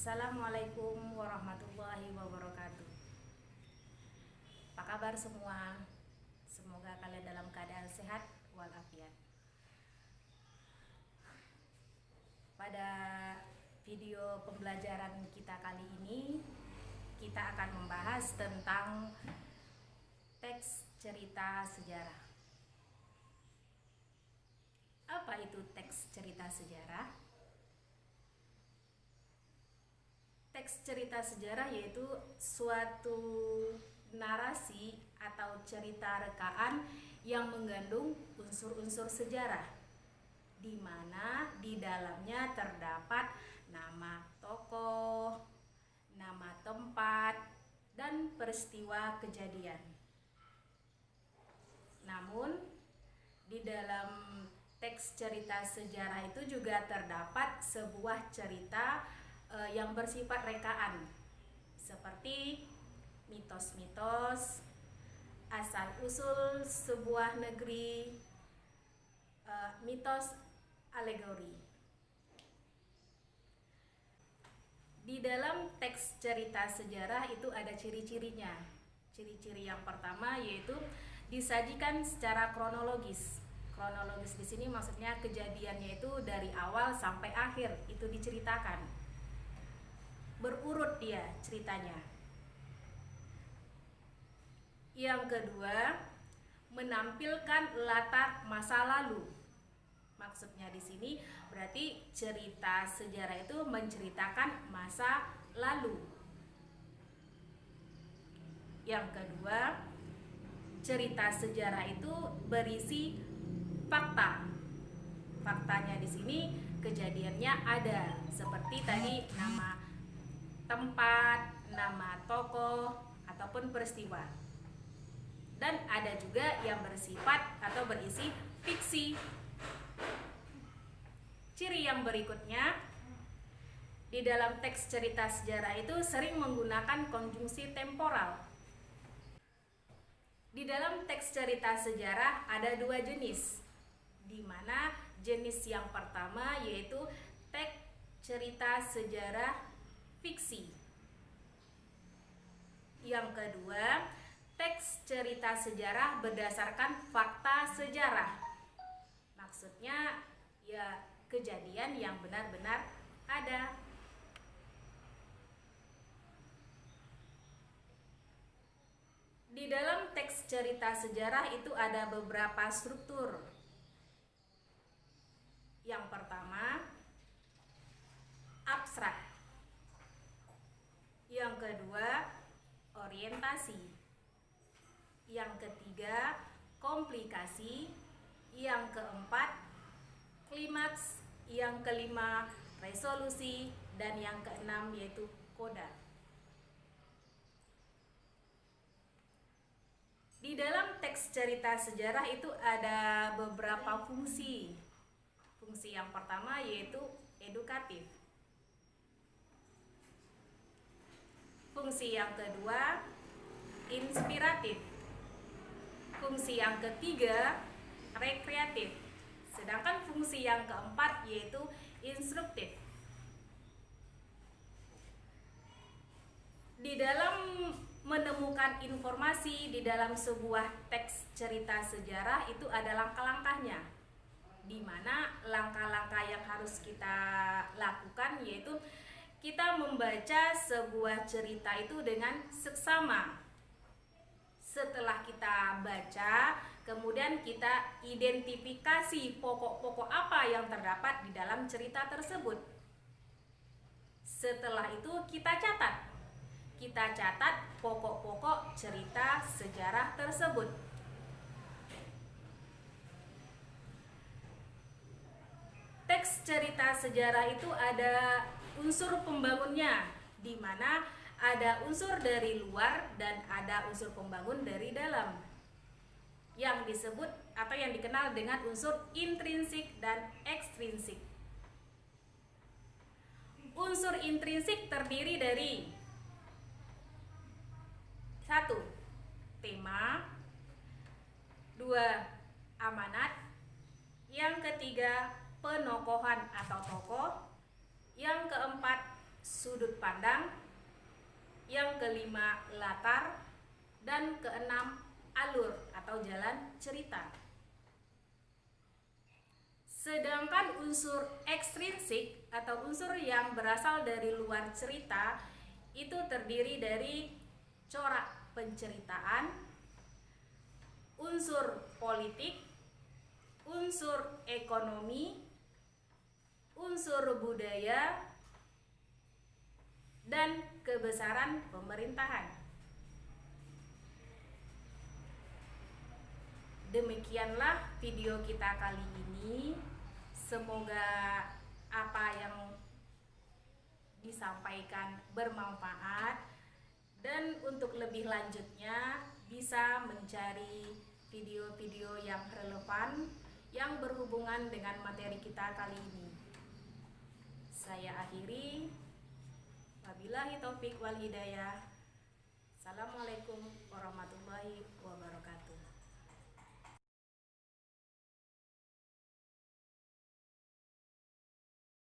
Assalamualaikum warahmatullahi wabarakatuh. Apa kabar semua? Semoga kalian dalam keadaan sehat walafiat. Pada video pembelajaran kita kali ini, kita akan membahas tentang teks cerita sejarah. Apa itu teks cerita sejarah? Teks cerita sejarah yaitu suatu narasi atau cerita rekaan yang mengandung unsur-unsur sejarah, di mana di dalamnya terdapat nama tokoh, nama tempat, dan peristiwa kejadian. Namun, di dalam teks cerita sejarah itu juga terdapat sebuah cerita yang bersifat rekaan, seperti mitos-mitos, asal-usul sebuah negeri, mitos alegori. Di dalam teks cerita sejarah itu ada ciri-cirinya. Ciri-ciri yang pertama yaitu disajikan secara kronologis. Kronologis di sini maksudnya kejadiannya itu dari awal sampai akhir itu diceritakan. Berurut dia ceritanya. Yang kedua, menampilkan latar masa lalu. Maksudnya di sini berarti cerita sejarah itu menceritakan masa lalu. Yang kedua, cerita sejarah itu berisi fakta. Faktanya di sini kejadiannya ada, seperti tadi nama tempat, nama tokoh, ataupun peristiwa. Dan ada juga yang bersifat atau berisi fiksi. Ciri yang berikutnya, di dalam teks cerita sejarah itu sering menggunakan konjungsi temporal. Di dalam teks cerita sejarah ada dua jenis, di mana jenis yang pertama yaitu teks cerita sejarah fiksi. Yang kedua, teks cerita sejarah berdasarkan fakta sejarah. Maksudnya ya kejadian yang benar-benar ada. Di dalam teks cerita sejarah itu ada beberapa struktur. Yang pertama, abstrak. Yang kedua, orientasi. Yang ketiga, komplikasi. Yang keempat, klimaks. Yang kelima, resolusi. Dan yang keenam yaitu koda. Di dalam teks cerita sejarah itu ada beberapa fungsi. Fungsi yang pertama yaitu edukatif. Fungsi yang kedua, inspiratif. Fungsi yang ketiga, rekreatif. Sedangkan fungsi yang keempat yaitu instruktif. Di dalam menemukan informasi di dalam sebuah teks cerita sejarah itu ada langkah-langkahnya, di mana langkah-langkah yang harus kita lakukan yaitu kita membaca sebuah cerita itu dengan seksama. Setelah kita baca, kemudian kita identifikasi pokok-pokok apa yang terdapat di dalam cerita tersebut. Setelah itu kita catat. Kita catat pokok-pokok cerita sejarah tersebut. Teks cerita sejarah itu ada unsur pembangunnya, di mana ada unsur dari luar dan ada unsur pembangun dari dalam, yang disebut atau yang dikenal dengan unsur intrinsik dan ekstrinsik. Unsur intrinsik terdiri dari 1. Tema. 2. Amanat. Yang ketiga, penokohan atau tokoh. Yang keempat, sudut pandang, yang kelima latar, dan keenam alur atau jalan cerita. Sedangkan unsur ekstrinsik atau unsur yang berasal dari luar cerita itu terdiri dari corak penceritaan, unsur politik, unsur ekonomi, unsur budaya, dan kebesaran pemerintahan. Demikianlah video kita kali ini. Semoga apa yang disampaikan bermanfaat, dan untuk lebih lanjutnya bisa mencari video-video yang relevan yang berhubungan dengan materi kita kali ini. Saya akhiri. Wabillahi taufik wal hidayah. Assalamualaikum warahmatullahi wabarakatuh.